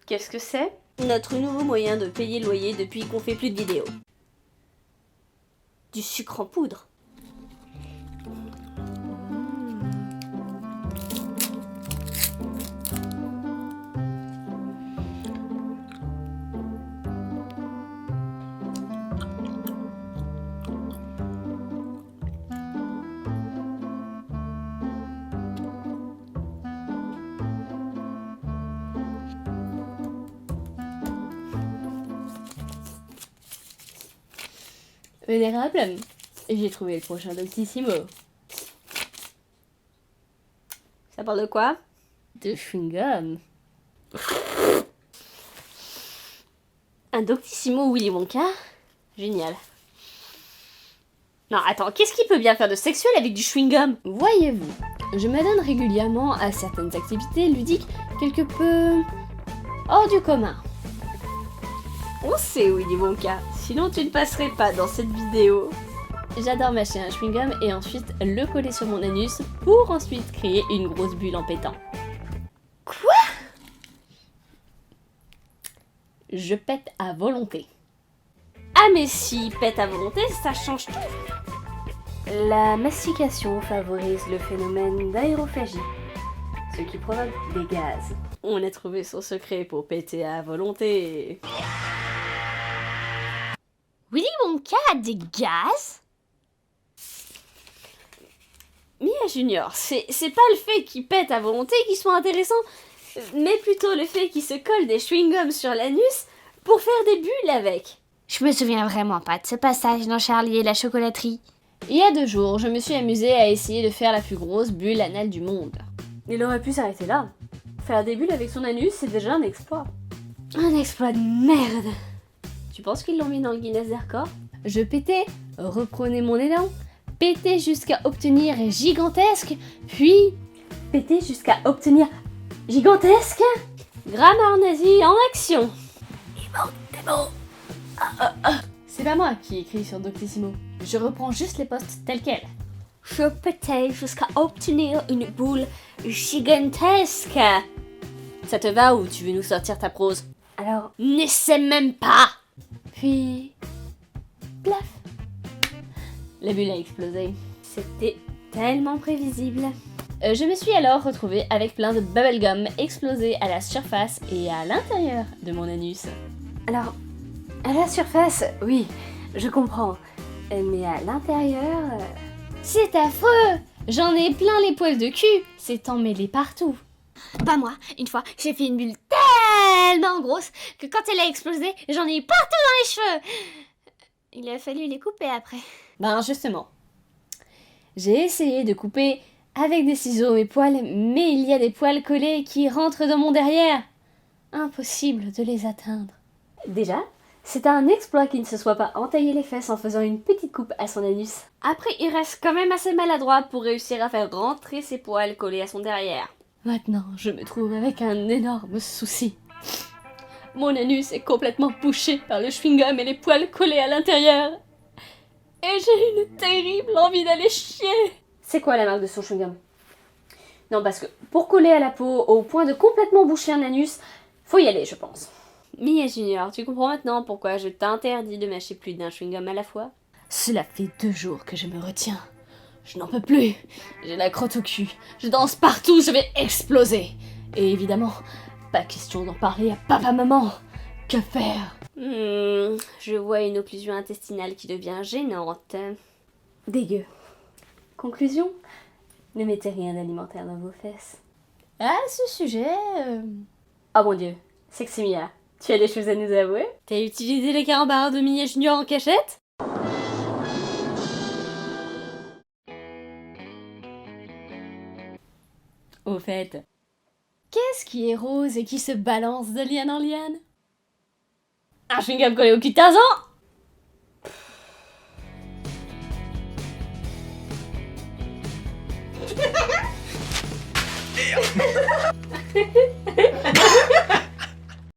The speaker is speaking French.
Qu'est-ce que c'est? Notre nouveau moyen de payer le loyer depuis qu'on fait plus de vidéos. Du sucre en poudre. Vénérable, j'ai trouvé le prochain Doctissimo. Ça parle de quoi? De chewing-gum. Un Doctissimo Willy Wonka? Génial. Non, attends, qu'est-ce qui peut bien faire de sexuel avec du chewing-gum? Voyez-vous, je m'adonne régulièrement à certaines activités ludiques quelque peu hors du commun. On sait Willy Wonka, sinon tu ne passerais pas dans cette vidéo. J'adore mâcher un chewing-gum et ensuite le coller sur mon anus pour ensuite créer une grosse bulle en pétant. Quoi? Je pète à volonté. Ah mais si, pète à volonté, ça change tout. La mastication favorise le phénomène d'aérophagie, ce qui provoque des gaz. On a trouvé son secret pour péter à volonté. Willy Wonka a des gaz? Mia Junior, c'est pas le fait qu'il pète à volonté qui soit intéressant, mais plutôt le fait qu'il se colle des chewing-gums sur l'anus pour faire des bulles avec. Je me souviens vraiment pas de ce passage dans Charlie et la chocolaterie. Il y a 2 jours, je me suis amusée à essayer de faire la plus grosse bulle anale du monde. Il aurait pu s'arrêter là. Faire des bulles avec son anus, c'est déjà un exploit. Un exploit de merde. Tu penses qu'ils l'ont mis dans le Guinness des records? Je pétais, reprenais mon élan, pétais jusqu'à obtenir gigantesque, puis Péter jusqu'à obtenir gigantesque. Grammaire nazie en action. c'est pas moi qui écris sur Doctissimo. Je reprends juste les postes tels quels. Je pétais jusqu'à obtenir une boule gigantesque. Ça te va ou tu veux nous sortir ta prose? Alors, N'essaie même pas. puis plaf. La bulle a explosé. C'était tellement prévisible. Je me suis alors retrouvée avec plein de bubblegum explosés à la surface et à l'intérieur de mon anus. Alors, à la surface, oui, je comprends. Mais à l'intérieur... C'est affreux! J'en ai plein les poils de cul, c'est emmêlé partout. Pas moi, une fois, j'ai fait une bulle tellement grosse que quand elle a explosé, j'en ai partout dans les cheveux. Il a fallu les couper après. Ben justement, j'ai essayé de couper avec des ciseaux mes poils, mais il y a des poils collés qui rentrent dans mon derrière. Impossible de les atteindre. Déjà, c'est un exploit qu'il ne se soit pas entaillé les fesses en faisant une petite coupe à son anus. Après, il reste quand même assez maladroit pour réussir à faire rentrer ses poils collés à son derrière. Maintenant, je me trouve avec un énorme souci. Mon anus est complètement bouché par le chewing-gum et les poils collés à l'intérieur. Et j'ai une terrible envie d'aller chier. C'est quoi la marque de son chewing-gum? Non, parce que pour coller à la peau au point de complètement boucher un anus, faut y aller, je pense. Mia Junior, tu comprends maintenant pourquoi je t'interdis de mâcher plus d'un chewing-gum à la fois? Cela fait 2 jours que je me retiens. Je n'en peux plus. J'ai la crotte au cul. Je danse partout, je vais exploser. Et évidemment, pas question d'en parler à papa-maman. Que faire? Je vois une occlusion intestinale qui devient gênante. Dégueu. Conclusion? Ne mettez rien d'alimentaire dans vos fesses. À ce sujet... Oh mon dieu, Sexy Mia, tu as des choses à nous avouer? T'as utilisé les carambars de Mia Junior en cachette? Au fait, qu'est-ce qui est rose et qui se balance de liane en liane? Un chewing-gum collé au cul de Tarzan?